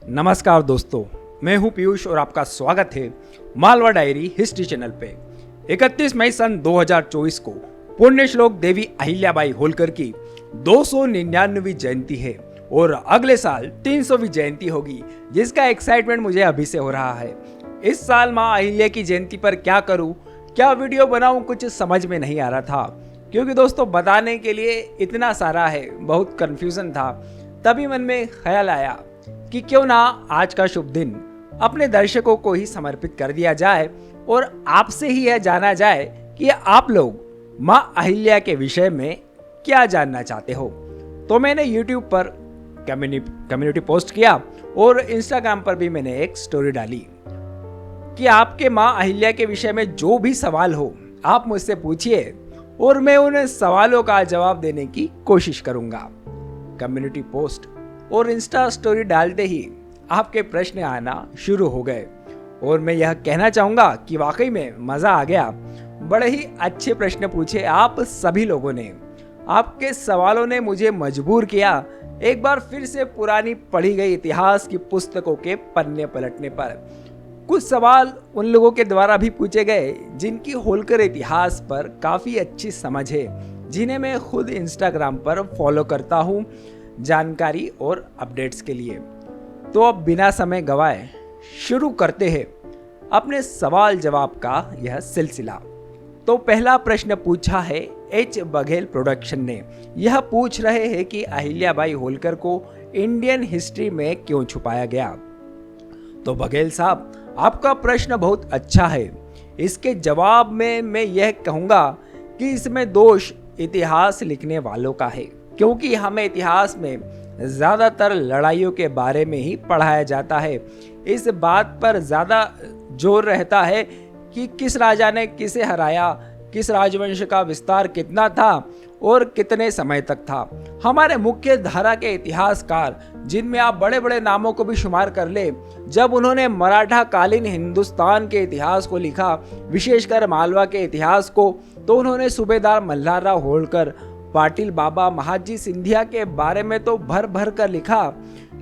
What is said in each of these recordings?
नमस्कार दोस्तों, मैं हूं पीयूष और आपका स्वागत है मालवा डायरी हिस्ट्री चैनल पे। 31 मई सन 2024 को पुण्य श्लोक देवी अहिल्याबाई होलकर की 299वीं जयंती है और अगले साल 300वीं जयंती होगी, जिसका एक्साइटमेंट मुझे अभी से हो रहा है। इस साल माँ अहिल्या की जयंती पर क्या करूं, क्या वीडियो बनाऊं, कुछ समझ में नहीं आ रहा था, क्योंकि दोस्तों बताने के लिए इतना सारा है, बहुत कंफ्यूजन था। तभी मन में ख्याल आया कि क्यों ना आज का शुभ दिन अपने दर्शकों को ही समर्पित कर दिया जाए और आपसे ही यह जाना जाए कि आप लोग माँ अहिल्या के विषय में क्या जानना चाहते हो। तो मैंने YouTube पर कम्युनिटी पोस्ट किया और Instagram पर भी मैंने एक स्टोरी डाली कि आपके माँ अहिल्या के विषय में जो भी सवाल हो आप मुझसे पूछिए और मैं उन सवालों का जवाब देने की कोशिश करूंगा। कम्युनिटी पोस्ट और इंस्टा स्टोरी डालते ही आपके प्रश्न आना शुरू हो गए और मैं यह कहना चाहूँगा कि वाकई में मज़ा आ गया। बड़े ही अच्छे प्रश्न पूछे आप सभी लोगों ने। आपके सवालों ने मुझे मजबूर किया एक बार फिर से पुरानी पढ़ी गई इतिहास की पुस्तकों के पन्ने पलटने पर। कुछ सवाल उन लोगों के द्वारा भी पूछे गए जिनकी होलकर इतिहास पर काफ़ी अच्छी समझ है, जिन्हें मैं खुद इंस्टाग्राम पर फॉलो करता हूँ जानकारी और अपडेट्स के लिए। तो अब बिना समय गवाए शुरू करते हैं अपने सवाल जवाब का यह सिलसिला। तो पहला प्रश्न पूछा है एच बघेल प्रोडक्शन ने। यह पूछ रहे हैं कि अहिल्याबाई होलकर को इंडियन हिस्ट्री में क्यों छुपाया गया। तो बघेल साहब, आपका प्रश्न बहुत अच्छा है। इसके जवाब में मैं यह कहूँगा कि इसमें दोष इतिहास लिखने वालों का है, क्योंकि हमें इतिहास में ज़्यादातर लड़ाइयों के बारे में ही पढ़ाया जाता है। इस बात पर ज़्यादा जोर रहता है कि किस राजा ने किसे हराया, किस राजवंश का विस्तार कितना था और कितने समय तक था। हमारे मुख्य धारा के इतिहासकार, जिनमें आप बड़े बड़े नामों को भी शुमार कर ले, जब उन्होंने मराठा कालीन हिंदुस्तान के इतिहास को लिखा, विशेषकर मालवा के इतिहास को, तो उन्होंने सूबेदार मल्हारराव होलकर, पाटिल बाबा, महाजी सिंधिया के बारे में तो भर भर कर लिखा,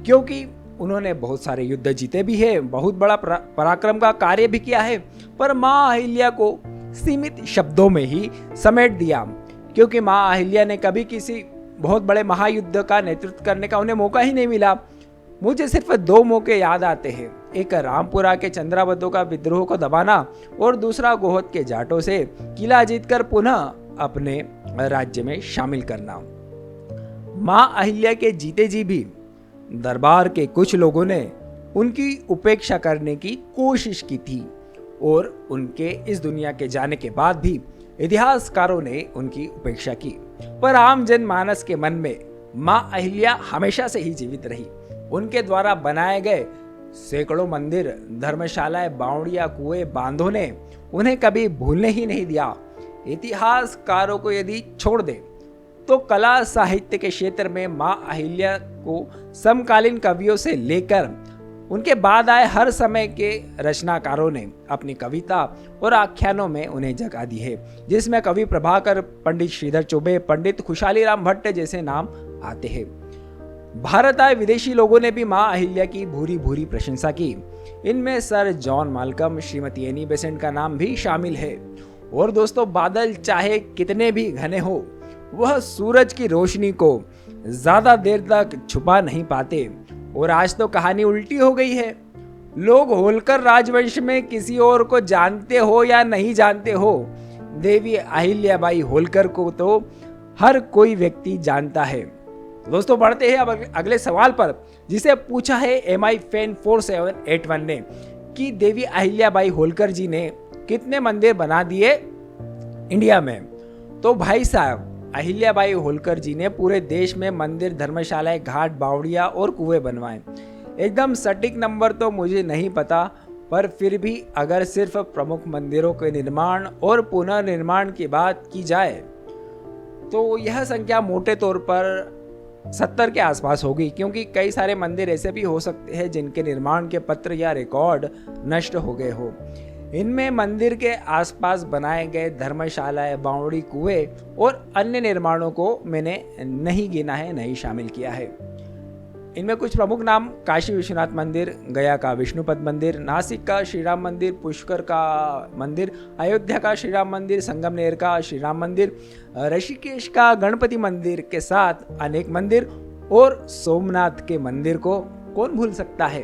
क्योंकि उन्होंने बहुत सारे युद्ध जीते भी हैं, बहुत बड़ा पराक्रम का कार्य भी किया है, पर माँ अहिल्या को सीमित शब्दों में ही समेट दिया, क्योंकि माँ अहिल्या ने कभी किसी बहुत बड़े महायुद्ध का नेतृत्व करने का उन्हें मौका ही नहीं मिला। मुझे सिर्फ दो मौके याद आते हैं, एक रामपुरा के चंद्रावतों का विद्रोह को दबाना और दूसरा गोहद के जाटों से किला जीतकर पुनः अपने राज्य में शामिल करना। माँ अहिल्या के जीते जी भी दरबार के कुछ लोगों ने उनकी उपेक्षा करने की कोशिश की थी और उनके इस दुनिया के जाने के बाद भी इतिहासकारों ने उनकी उपेक्षा की, पर आम जनमानस के मन में माँ अहिल्या हमेशा से ही जीवित रही। उनके द्वारा बनाए गए सैकड़ों मंदिर, धर्मशालाएं, बावड़ियां, कुएं, बांधों ने उन्हें कभी भूलने ही नहीं दिया। इतिहासकारों को यदि छोड़ दे तो कला साहित्य के क्षेत्र में माँ अहिल्या को समकालीन कवियों से लेकर उनके बाद आए हर समय के रचनाकारों ने अपनी कविता और आख्यानों में उन्हें जगह दी है, जिसमें कवि प्रभाकर, पंडित श्रीधर चौबे, पंडित खुशाली राम भट्ट जैसे नाम आते हैं। भारत आए विदेशी लोगों ने भी माँ अहिल्या की भूरी भूरी प्रशंसा की। इनमें sir John Malcolm, Shrimati Annie Besant का नाम भी शामिल है। और दोस्तों, बादल चाहे कितने भी घने हो, वह सूरज की रोशनी को ज्यादा देर तक छुपा नहीं पाते। और आज तो कहानी उल्टी हो गई है। लोग होलकर राजवंश में किसी और को जानते हो या नहीं जानते हो, देवी अहिल्याबाई होलकर को तो हर कोई व्यक्ति जानता है। दोस्तों, बढ़ते हैं अब अगले सवाल पर, जिसे पूछा है MI फैन 4781 ने कि देवी अहिल्याबाई होलकर जी ने कितने मंदिर बना दिए इंडिया में। तो भाई साहब, अहिल्याबाई होलकर जी ने पूरे देश में मंदिर, धर्मशालाएं, घाट, बावड़ियां और कुएं बनवाए। एकदम सटीक नंबर तो मुझे नहीं पता, पर फिर भी अगर सिर्फ प्रमुख मंदिरों के निर्माण और पुनर्निर्माण की बात की जाए तो यह संख्या मोटे तौर पर 70 के आसपास होगी, क्योंकि कई सारे मंदिर ऐसे भी हो सकते हैं जिनके निर्माण के पत्र या रिकॉर्ड नष्ट हो गए हो। इनमें मंदिर के आसपास बनाए गए धर्मशालाएं, बावड़ी, कुएं और अन्य निर्माणों को मैंने नहीं गिना है, नहीं शामिल किया है। इनमें कुछ प्रमुख नाम काशी विश्वनाथ मंदिर, गया का विष्णुपद मंदिर, नासिक का श्री राम मंदिर, पुष्कर का मंदिर, अयोध्या का श्री राम मंदिर, संगमनेर का श्री राम मंदिर, ऋषिकेश का गणपति मंदिर के साथ अनेक मंदिर और सोमनाथ के मंदिर को कौन भूल सकता है।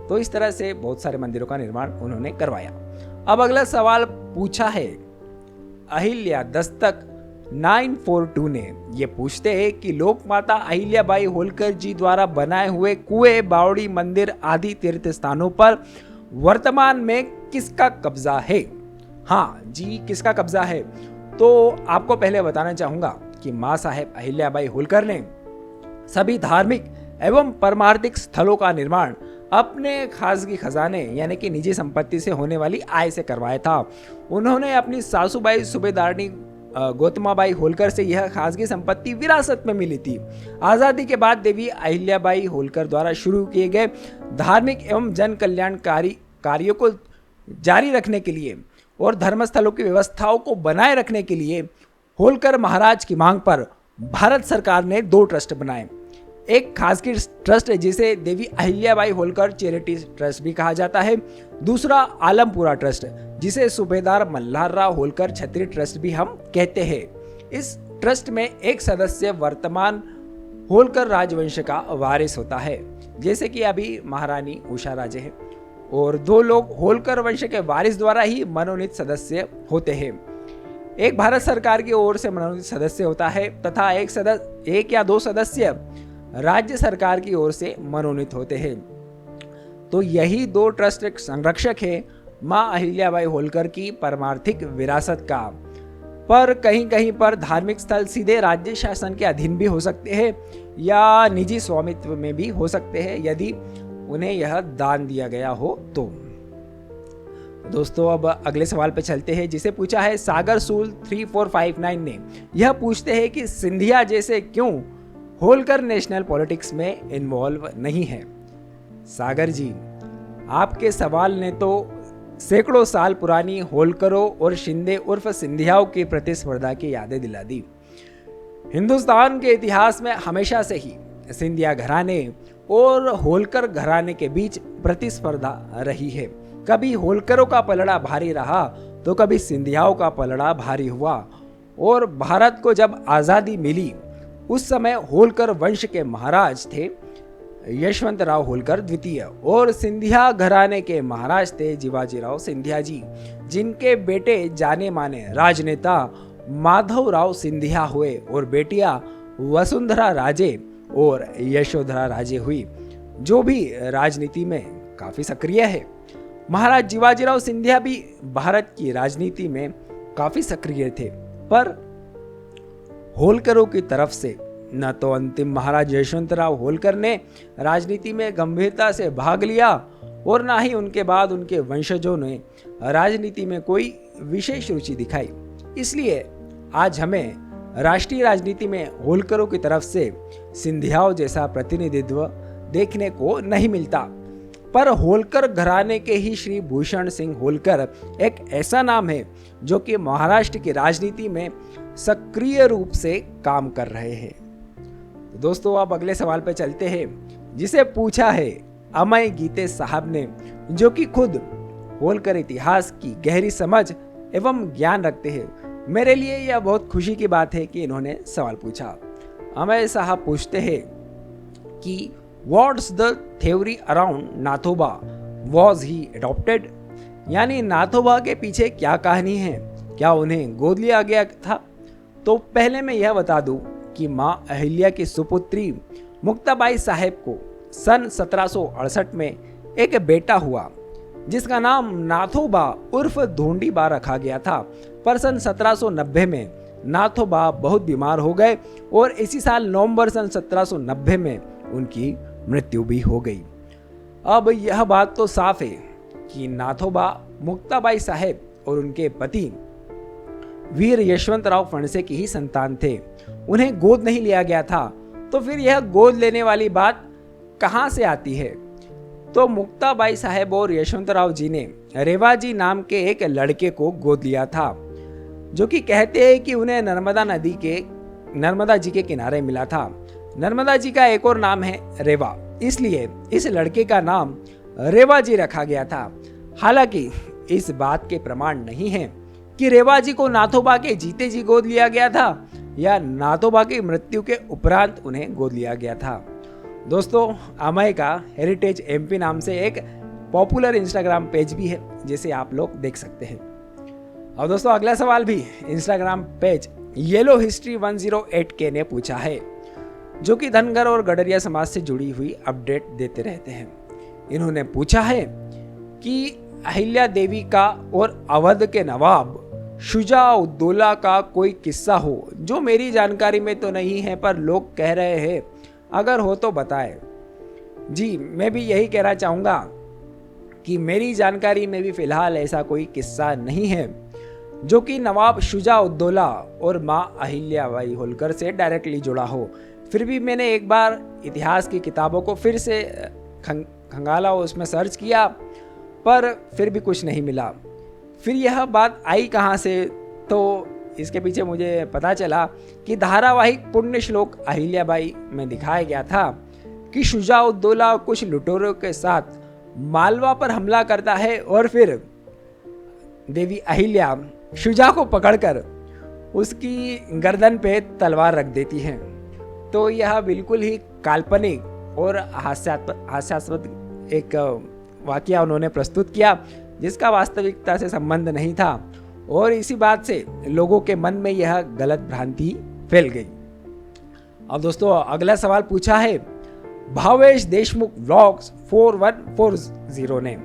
तो इस तरह से बहुत सारे मंदिरों का निर्माण उन्होंने करवाया। अब अगला सवाल पूछा है अहिल्या दस्तक 942 ने, ये पूछते हैं कि लोक माता अहिल्याबाई होलकर जी द्वारा बनाए हुए कुएं, बावड़ी, मंदिर आदि तीर्थ स्थानों पर वर्तमान में किसका कब्जा है। हाँ जी, किसका कब्जा है। तो आपको पहले बताना चाहूंगा कि मां साहेब अहिल्याबाई होलकर ने सभी धार्मिक एवं परमार्थिक स्थलों का निर्माण अपने खासगी खजाने यानी कि निजी संपत्ति से होने वाली आय से करवाया था। उन्होंने अपनी सासूबाई सूबेदारनी गौतमाबाई होलकर से यह खासगी संपत्ति विरासत में मिली थी। आजादी के बाद देवी अहिल्याबाई होलकर द्वारा शुरू किए गए धार्मिक एवं जन कल्याणकारी कार्यों को जारी रखने के लिए और धर्मस्थलों की व्यवस्थाओं को बनाए रखने के लिए होलकर महाराज की मांग पर भारत सरकार ने 2 ट्रस्ट बनाए। एक खासगी ट्रस्ट जिसे देवी अहिल्याबाई होलकर चैरिटी ट्रस्ट भी कहा जाता है, दूसरा आलमपुरा ट्रस्ट जिसे सूबेदार मल्हारराव होलकर छत्री ट्रस्ट भी हम कहते हैं। इस ट्रस्ट में एक सदस्य वर्तमान होलकर राजवंश का वारिस होता है, जैसे कि अभी महारानी उषा राजे हैं, और 2 लोग होलकर वंश के वारिस द्वारा ही मनोनीत सदस्य होते हैं। एक भारत सरकार की ओर से मनोनीत सदस्य होता है तथा एक या 2 सदस्य राज्य सरकार की ओर से मनोनीत होते हैं। तो यही 2 ट्रस्ट संरक्षक है मां अहिल्याबाई होलकर की परमार्थिक विरासत का। पर कहीं कहीं पर धार्मिक स्थल सीधे राज्य शासन के अधीन भी हो सकते हैं या निजी स्वामित्व में भी हो सकते हैं यदि उन्हें यह दान दिया गया हो तो। दोस्तों अब अगले सवाल पे चलते हैं, जिसे पूछा है सागर सूल 3459 ने। यह पूछते हैं कि सिंधिया जैसे क्यों होलकर नेशनल पॉलिटिक्स में इन्वॉल्व नहीं है। सागर जी, आपके सवाल ने तो सैकड़ों साल पुरानी होलकरों और शिंदे उर्फ सिंधियाओं की प्रतिस्पर्धा की यादें दिला दी। हिंदुस्तान के इतिहास में हमेशा से ही सिंधिया घराने और होलकर घराने के बीच प्रतिस्पर्धा रही है। कभी होलकरों का पलड़ा भारी रहा तो कभी सिंधियाओं का पलड़ा भारी हुआ। और भारत को जब आज़ादी मिली उस समय होलकर वंश के महाराज थे यशवंतराव होलकर द्वितीय और सिंधिया घराने के महाराज थे जीवाजीराव सिंधिया जी, जिनके बेटे जाने माने राजनेता माधवराव सिंधिया हुए और बेटियां वसुंधरा राजे और यशोधरा राजे हुई, जो भी राजनीति में काफी सक्रिय है। महाराज जीवाजीराव सिंधिया भी भारत की राजनीति में काफी सक्रिय थे, पर होलकरों की तरफ से न तो अंतिम महाराज यशवंतराव होलकर ने राजनीति में गंभीरता से भाग लिया और न ही उनके बाद उनके वंशजों ने राजनीति में कोई विशेष रुचि दिखाई। इसलिए आज हमें राष्ट्रीय राजनीति में होलकरों की तरफ से सिंधियाओं जैसा प्रतिनिधित्व देखने को नहीं मिलता। पर होलकर घराने के ही श्री भूषण सिंह होलकर एक ऐसा नाम है जो कि महाराष्ट्र की राजनीति में सक्रिय रूप से काम कर रहे हैं। तो दोस्तों अब अगले सवाल पर चलते हैं, जिसे पूछा है अमय गीते साहब ने, जो कि खुद होलकर इतिहास की गहरी समझ एवं ज्ञान रखते हैं। मेरे लिए यह बहुत खुशी की बात है कि इन्होंने सवाल पूछा। अमय साहब पूछते हैं कि what's the theory around Nathoba, was he adopted, यानी नाथोबा के पीछे क्या कहानी है, क्या उन्हें गोद लिया गया था। तो पहले मैं यह बता दूं कि मां अहिल्या की सुपुत्री मुक्ताबाई साहेब को सन 1768 में एक बेटा हुआ जिसका नाम नाथोबा उर्फ धोंडीबा रखा गया था। पर सन 1790 में नाथोबा बहुत बीमार हो गए और इसी साल नवंबर सन 1790 में उनकी मृत्यु भी हो गई। अब यह बात तो साफ है कि नाथोबा मुक्ताबाई साहेब और उनके पति वीर यशवंतराव फणसे की ही संतान थे। उन्हें गोद नहीं लिया गया था, तो फिर यह गोद लेने वाली बात कहां से आती है। तो मुक्ताबाई साहेब और यशवंतराव जी ने रेवाजी नाम के एक लड़के को गोद लिया था, जो कि कहते हैं कि उन्हें नर्मदा जी के किनारे मिला था। नर्मदा जी का एक और नाम है रेवा। इसलिए इस लड़के का नाम रेवाजी रखा गया था। हालांकि इस बात के प्रमाण नहीं है कि रेवाजी को नाथोबा के जीते जी गोद लिया गया था या नाथोबा की मृत्यु के उपरांत उन्हें गोद लिया गया था। दोस्तों, अमय का हेरिटेज एमपी नाम से एक पॉपुलर इंस्टाग्राम पेज भी है जिसे आप लोग देख सकते हैं। और दोस्तों, अगला सवाल भी Instagram page yellow history 108K ने पूछा है, जो कि धनगर और गडरिया समाज से जुड़ी हुई अपडेट देते रहते हैं। इन्होंने पूछा है कि अहिल्या देवी का और अवध के नवाब शुजा उद्दौला का कोई किस्सा हो, जो मेरी जानकारी में तो नहीं है पर लोग कह रहे हैं, अगर हो तो बताएं। जी, मैं भी यही कहना चाहूँगा कि मेरी जानकारी में भी फिलहाल ऐसा कोई किस्सा नहीं है जो कि नवाब शुजा उद्दौला और माँ अहिल्या बाई होलकर से डायरेक्टली जुड़ा हो। फिर भी मैंने एक बार इतिहास की किताबों को फिर से खंगाला, उसमें सर्च किया, पर फिर भी कुछ नहीं मिला। फिर यह बात आई कहाँ से, तो इसके पीछे मुझे पता चला कि धारावाहिक पुण्य श्लोक अहिल्याबाई में दिखाया गया था कि शुजा उद्दौला कुछ लुटेरों के साथ मालवा पर हमला करता है और फिर देवी अहिल्या शुजा को पकड़कर उसकी गर्दन पे तलवार रख देती हैं। तो यह बिल्कुल ही काल्पनिक और हास्यास्पद एक वाकया उन्होंने प्रस्तुत किया, जिसका वास्तविकता से संबंध नहीं था, और इसी बात से लोगों के मन में यह गलत भ्रांति फैल गई। अब दोस्तों, अगला सवाल पूछा है भावेश देशमुख व्लॉग्स 4140 ने।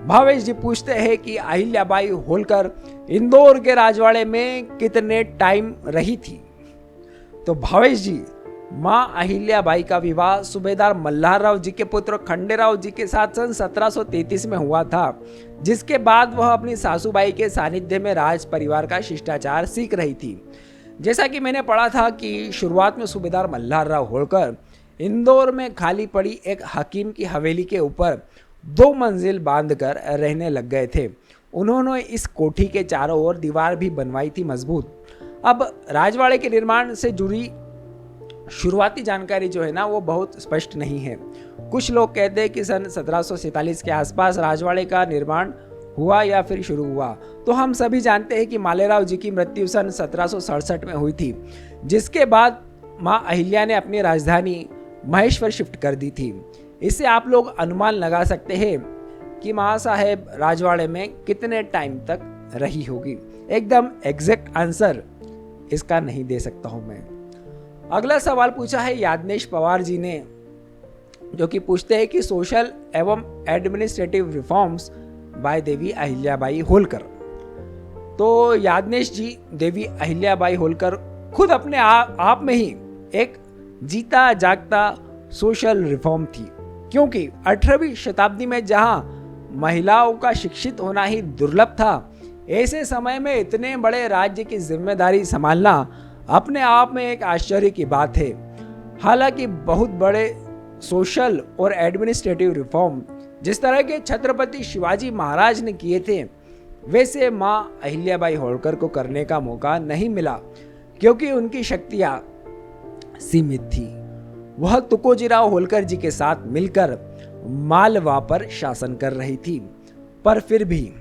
भावेश जी पूछते हैं कि अहिल्याबाई होलकर इंदौर के राजवाड़े में कितने टाइम रही थी। तो भावेश जी, माँ अहिल्याबाई का विवाह सूबेदार मल्हारराव जी के पुत्र खंडेराव जी के साथ सन 1733 में हुआ था, जिसके बाद वह अपनी सासूबाई के सानिध्य में राज परिवार का शिष्टाचार सीख रही थी। जैसा कि मैंने पढ़ा था कि शुरुआत में सूबेदार मल्हारराव होलकर इंदौर में खाली पड़ी एक हकीम की हवेली के ऊपर 2 मंजिल बांधकर रहने लग गए थे। उन्होंने इस कोठी के चारों ओर दीवार भी बनवाई थी मजबूत। अब राजवाड़े के निर्माण से जुड़ी शुरुआती जानकारी जो है ना, वो बहुत स्पष्ट नहीं है। कुछ लोग कहते हैं कि सन 1747 के आसपास राजवाड़े का निर्माण हुआ या फिर शुरू हुआ। तो हम सभी जानते हैं कि मालेराव जी की मृत्यु सन 1767 में हुई थी, जिसके बाद माँ अहिल्या ने अपनी राजधानी महेश्वर शिफ्ट कर दी थी। इससे आप लोग अनुमान लगा सकते हैं कि माँ साहेब राजवाड़े में कितने टाइम तक रही होगी। एकदम एग्जैक्ट आंसर इसका नहीं दे सकता हूं मैं। अगला सवाल पूछा है यादनेश पवार जी ने, जो कि पूछते हैं कि सोशल एवं administrative reforms bye Devi Ahilyabai Holkar. तो यादनेश जी, देवी अहिल्याबाई होलकर खुद अपने आप में ही एक जीता जागता सोशल रिफॉर्म थी, क्योंकि 18वीं शताब्दी में जहां महिलाओं का शिक्षित होना ही दुर्लभ था, ऐसे समय में इतने बड़े राज्य की जिम्मेदारी संभालना अपने आप में एक आश्चर्य की बात है। हालांकि बहुत बड़े सोशल और एडमिनिस्ट्रेटिव रिफॉर्म जिस तरह के छत्रपति शिवाजी महाराज ने किए थे, वैसे माँ अहिल्याबाई होलकर को करने का मौका नहीं मिला, क्योंकि उनकी शक्तियाँ सीमित थी। वह तुकोजीराव होलकर जी के साथ मिलकर मालवा पर शासन कर रही थी, पर फिर भी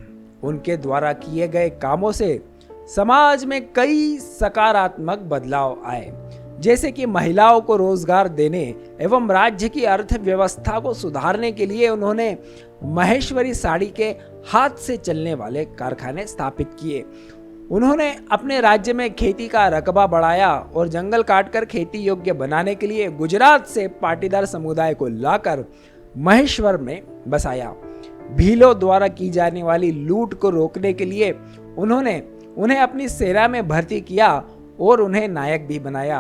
उनके द्वारा किए गए कामों से समाज में कई सकारात्मक बदलाव आए, जैसे कि महिलाओं को रोजगार देने एवं राज्य की अर्थव्यवस्था को सुधारने के लिए उन्होंने महेश्वरी साड़ी के हाथ से चलने वाले कारखाने स्थापित किए। उन्होंने अपने राज्य में खेती का रकबा बढ़ाया और जंगल काटकर खेती योग्य बनाने के लिए गुजरात से पाटीदार समुदाय को लाकर महेश्वर में बसाया। भीलों द्वारा की जाने वाली लूट को रोकने के लिए उन्होंने उन्हें अपनी सेना में भर्ती किया और उन्हें नायक भी बनाया।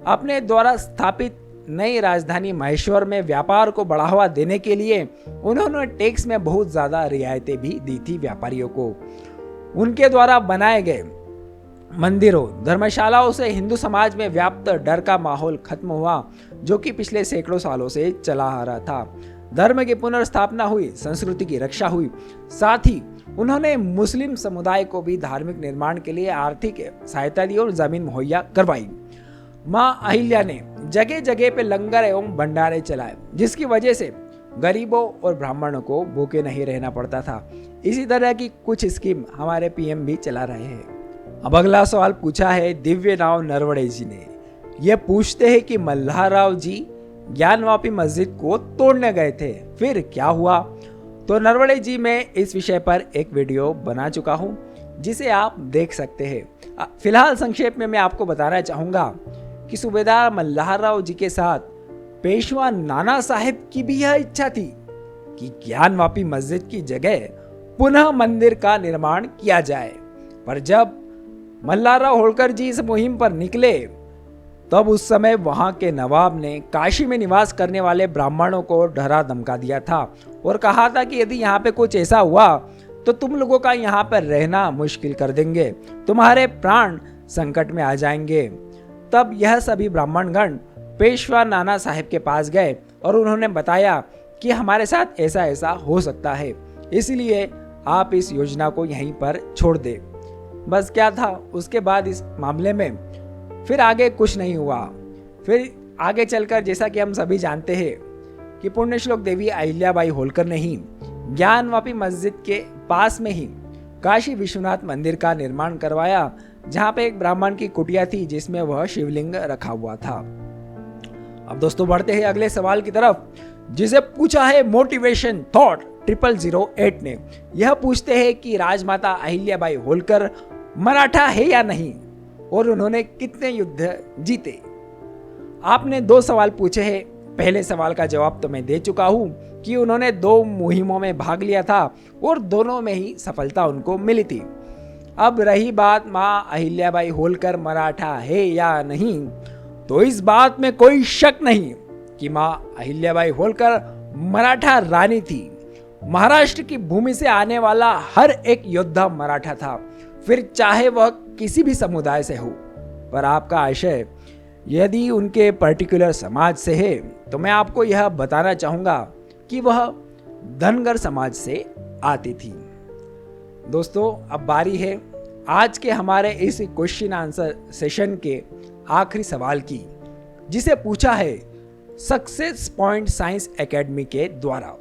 अपने द्वारा स्थापित नई राजधानी महेश्वर में व्यापार को बढ़ावा देने के लिए उन्होंने टैक्स में बहुत ज्यादा रियायतें भी दी थी व्यापारियों को। उनके द्वारा बनाए गए मंदिरों, धर्मशालाओं से हिंदू समाज में व्याप्त डर का माहौल खत्म हुआ, जो कि पिछले सैकड़ों सालों से चला आ रहा था। धर्म की पुनर्स्थापना हुई, संस्कृति की रक्षा हुई, साथ ही उन्होंने मुस्लिम समुदाय को भी धार्मिक निर्माण के लिए आर्थिक सहायता दी और जमीन मुहैया करवाई। माँ अहिल्या ने जगह जगह पे लंगर एवं भंडारे चलाए, जिसकी वजह से गरीबों और ब्राह्मणों को भूखे नहीं रहना पड़ता था। इसी तरह की कुछ स्कीम हमारे पीएम भी चला रहे हैं। अब अगला सवाल पूछा है दिव्य नाव नरवणे जी ने। यह पूछते हैं कि मल्हारराव जी ज्ञानवापी मस्जिद को तोड़ने गए थे, फिर क्या हुआ? तो नरवणे जी मैं इस विषय पर एक वीडियो बना चुका हूं, जिसे आप देख सकते हैं। फिलहाल संक्षेप में मैं आपको बताना चाहूंगा कि सूबेदार मल्हारराव जी के साथ पेशवा नाना साहेब की भी यह इच्छा थी कि ज्ञानवापी मस्जिद की जगह पुनः मंदिर का निर्माण किया जाए। पर जब मल्हारराव होलकर जी इस मुहिम पर निकले, तब उस समय वहां के नवाब ने काशी में निवास करने वाले ब्राह्मणों को डरा धमका दिया था और कहा था कि यदि यहाँ पे कुछ ऐसा हुआ तो तुम लोगों का यहाँ पर रहना मुश्किल कर देंगे, तुम्हारे प्राण संकट में आ जाएंगे। तब यह सभी ब्राह्मणगण पेशवा नाना साहेब के पास गए और उन्होंने बताया कि हमारे साथ ऐसा ऐसा हो सकता है, इसलिए आप इस योजना को यहीं पर छोड़ दे। बस क्या था, उसके बाद इस मामले में फिर आगे कुछ नहीं हुआ। फिर आगे चलकर जैसा कि हम सभी जानते हैं कि पुण्यश्लोक देवी अहिल्याबाई होलकर ने ही ज्ञानवापी मस्जिद के पास में ही काशी विश्वनाथ मंदिर का निर्माण करवाया, जहां पे एक ब्राह्मण की कुटिया थी जिसमें वह शिवलिंग रखा हुआ था। अब दोस्तों बढ़ते हैं अगले सवाल की तरफ, जिसे पूछा है मोटिवेशन थॉट 0008 ने। यह पूछते हैं कि राजमाता अहिल्याबाई होलकर मराठा है या नहीं और उन्होंने कितने युद्ध जीते। आपने 2 सवाल पूछे हैं। पहले सवाल का जवाब तो मैं दे चुका हूं कि उन्होंने 2 मुहिमों में भाग लिया था और दोनों में ही सफलता उनको मिली थी। अब रही बात माँ अहिल्याबाई होलकर मराठा है या नहीं, तो इस बात में कोई शक नहीं कि माँ अहिल्याबाई होलकर मराठा रानी थी। महाराष्ट्र की भूमि से आने वाला हर एक योद्धा मराठा था, फिर चाहे वह किसी भी समुदाय से हो। पर आपका आशय यदि उनके पर्टिकुलर समाज से है, तो मैं आपको यह बताना चाहूंगा कि वह धनगर समाज से आती थी। दोस्तों अब बारी है आज के हमारे इस क्वेश्चन आंसर सेशन के आखिरी सवाल की, जिसे पूछा है सक्सेस पॉइंट साइंस एकेडमी के द्वारा।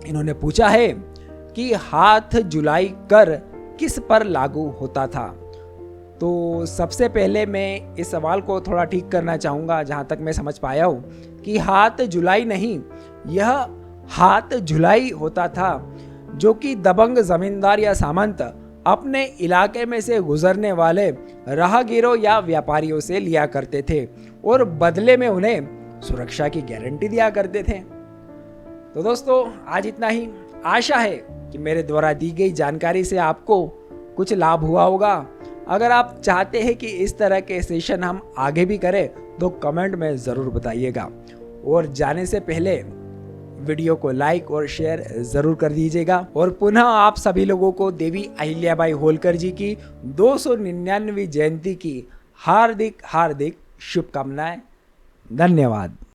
इन्होंने पूछा है कि हाथ जुलाई कर किस पर लागू होता था। तो सबसे पहले मैं इस सवाल को थोड़ा ठीक करना चाहूँगा, जहाँ तक मैं समझ पाया हूँ कि हाथ जुलाई नहीं, यह हाथ झुलाई होता था, जो कि दबंग जमींदार या सामंत अपने इलाके में से गुजरने वाले राहगीरों या व्यापारियों से लिया करते थे और बदले में उन्हें सुरक्षा की गारंटी दिया करते थे। तो दोस्तों आज इतना ही। आशा है कि मेरे द्वारा दी गई जानकारी से आपको कुछ लाभ हुआ होगा। अगर आप चाहते हैं कि इस तरह के सेशन हम आगे भी करें तो कमेंट में ज़रूर बताइएगा, और जाने से पहले वीडियो को लाइक और शेयर ज़रूर कर दीजिएगा। और पुनः आप सभी लोगों को देवी अहिल्याबाई होलकर जी की 299वीं जयंती की हार्दिक हार्दिक शुभकामनाएं। धन्यवाद।